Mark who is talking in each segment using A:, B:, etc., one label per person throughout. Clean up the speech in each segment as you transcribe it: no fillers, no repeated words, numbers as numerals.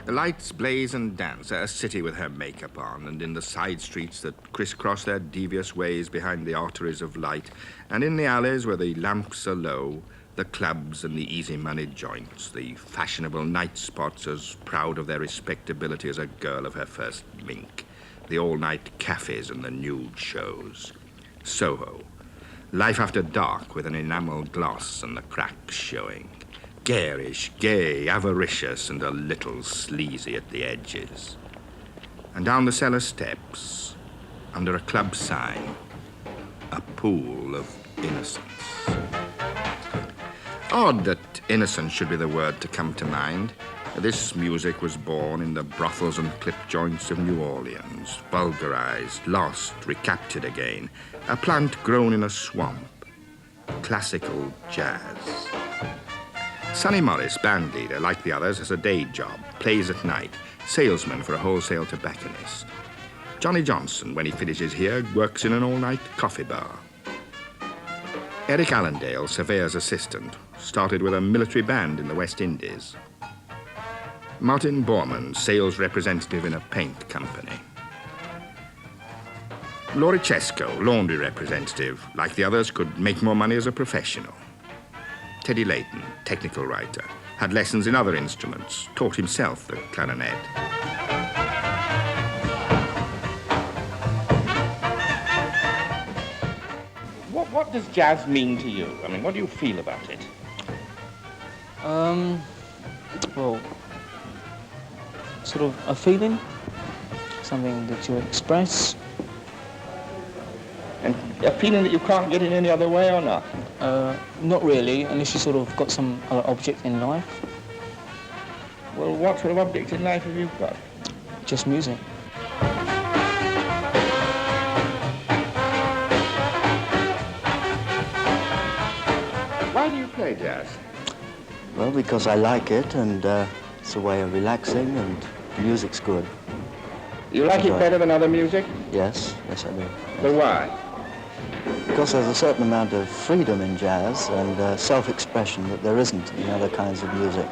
A: The lights blaze and dance, a city with her makeup on, and in the side streets that crisscross their devious ways behind the arteries of light, and in the alleys where the lamps are low, the clubs and the easy-money joints, the fashionable night spots as proud of their respectability as a girl of her first mink, the all-night cafes and the nude shows. Soho. Life after dark with an enamel gloss and the cracks showing. Garish, gay, avaricious, and a little sleazy at the edges. And down the cellar steps, under a club sign, a pool of innocence. Odd that innocence should be the word to come to mind. This music was born in the brothels and clip joints of New Orleans, vulgarized, lost, recaptured again. A plant grown in a swamp. Classical jazz. Sonny Morris, band leader, like the others, has a day job, plays at night, salesman for a wholesale tobacconist. Johnny Johnson, when he finishes here, works in an all-night coffee bar. Eric Allendale, surveyor's assistant, started with a military band in the West Indies. Martin Borman, sales representative in a paint company. Laurie Chesko, laundry representative, like the others, could make more money as a professional. Teddy Layton, technical writer, had lessons in other instruments, taught himself the clarinet.
B: What does jazz mean to you? I mean, what do you feel about it?
C: Well, sort of a feeling, something that you express.
B: And a feeling that you can't get in any other way or not?
C: Not really, unless you sort of got some other object in life.
B: Well, what sort of object in life have you got?
C: Just music.
B: Why do you play jazz?
D: Well, because I like it, and it's a way of relaxing, and the music's good.
B: You like it better than other music?
D: Yes, yes I do.
B: But why?
D: Because there's a certain amount of freedom in jazz and self-expression that there isn't in other kinds of music.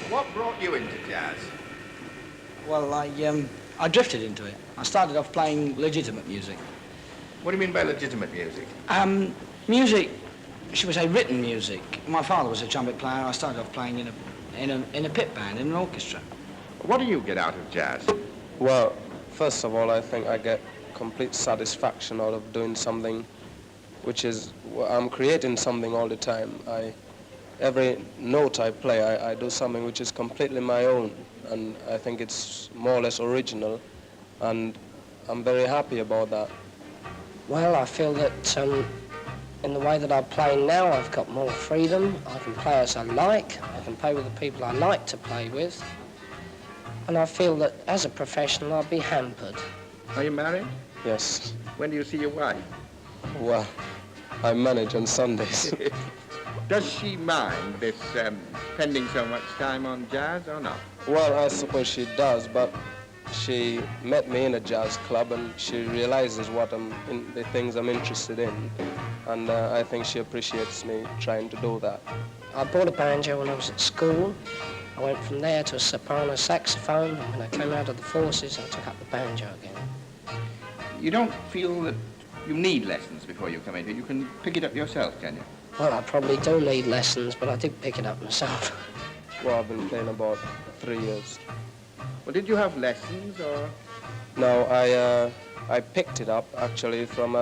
A: What brought you into jazz?
E: Well, I drifted into it. I started off playing legitimate music.
A: What do you mean by legitimate music?
E: Music, should we say written music. My father was a trumpet player. I started off playing in a pit band, in an orchestra.
A: What do you get out of jazz?
F: Well, first of all, I think I get complete satisfaction out of doing something which is, I'm creating something all the time. Every note I play, I do something which is completely my own, and I think it's more or less original, and I'm very happy about that.
G: Well, I feel that in the way that I'm playing now, I've got more freedom. I can play as I like. I can play with the people I like to play with. And I feel that as a professional, I'll be hampered.
A: Are you married?
F: Yes.
A: When do you see your wife?
F: Well, I manage on Sundays.
A: Does she mind this spending so much time on jazz or not?
F: Well, I suppose she does, but she met me in a jazz club and she realizes the things I'm interested in. And I think she appreciates me trying to do that.
G: I bought a banjo when I was at school. I went from there to a soprano saxophone, and when I came out of the forces, I took up the banjo again.
A: You don't feel that you need lessons before you come in here? You can pick it up yourself, can you?
G: Well, I probably do need lessons, but I did pick it up myself.
F: Well, I've been playing about 3 years.
A: Well, did you have lessons, or?
F: No, I picked it up, actually, from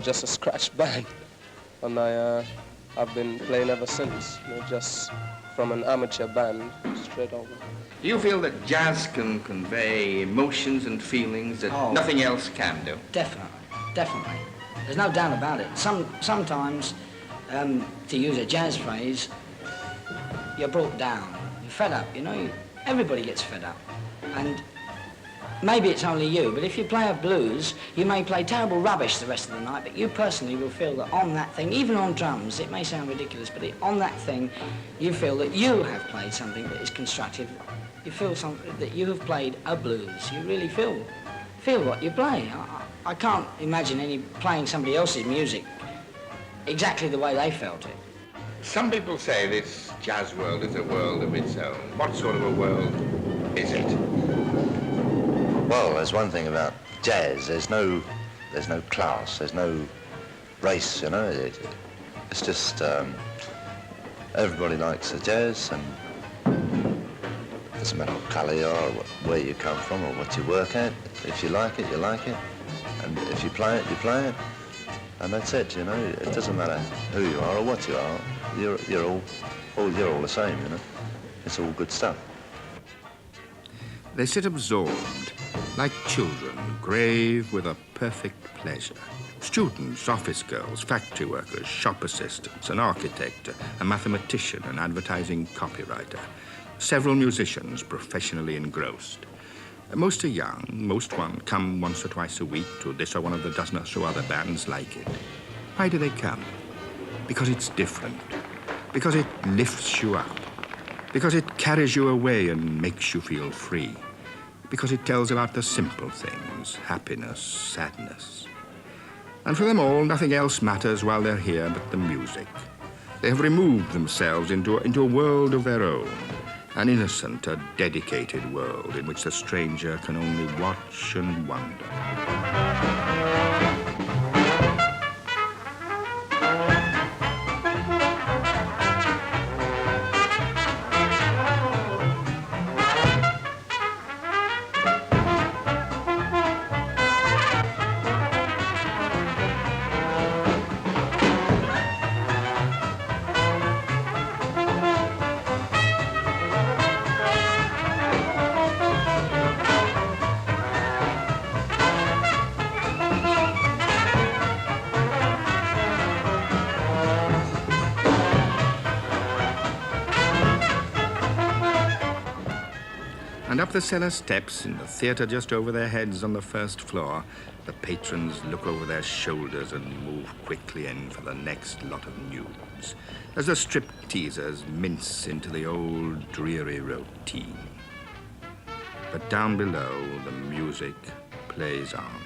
F: just a scratch band. And I I've been playing ever since, just from an amateur band straight over.
A: Do you feel that jazz can convey emotions and feelings that
E: Oh.
A: nothing else can do?
E: Definitely, definitely. There's no doubt about it. Sometimes, to use a jazz phrase, you're brought down. You're fed up, Everybody gets fed up. And maybe it's only you, but if you play a blues, you may play terrible rubbish the rest of the night, but you personally will feel that on that thing, even on drums, it may sound ridiculous, but on that thing, you feel that you have played something that is constructive. You feel something that you have played a blues. You really feel what you play. I can't imagine playing somebody else's music exactly the way they felt it.
A: Some people say this jazz world is a world of its own. What sort of a world is it?
H: Well, there's one thing about jazz. There's no class. There's no race. It's just everybody likes the jazz, and it doesn't matter what colour you are, or where you come from, or what you work at. If you like it, you like it, and if you play it, you play it, and that's it. It doesn't matter who you are or what you are. You're all the same. It's all good stuff.
A: They sit absorbed, like children, grave with a perfect pleasure. Students, office girls, factory workers, shop assistants, an architect, a mathematician, an advertising copywriter. Several musicians professionally engrossed. Most are young, most come once or twice a week to this or one of the dozen or so other bands like it. Why do they come? Because it's different. Because it lifts you up. Because it carries you away and makes you feel free. Because it tells about the simple things, happiness, sadness. And for them all, nothing else matters while they're here but the music. They have removed themselves into a world of their own, an innocent, a dedicated world in which the stranger can only watch and wonder. And up the cellar steps, in the theatre just over their heads on the first floor, the patrons look over their shoulders and move quickly in for the next lot of nudes, as the strip-teasers mince into the old dreary routine. But down below, the music plays on.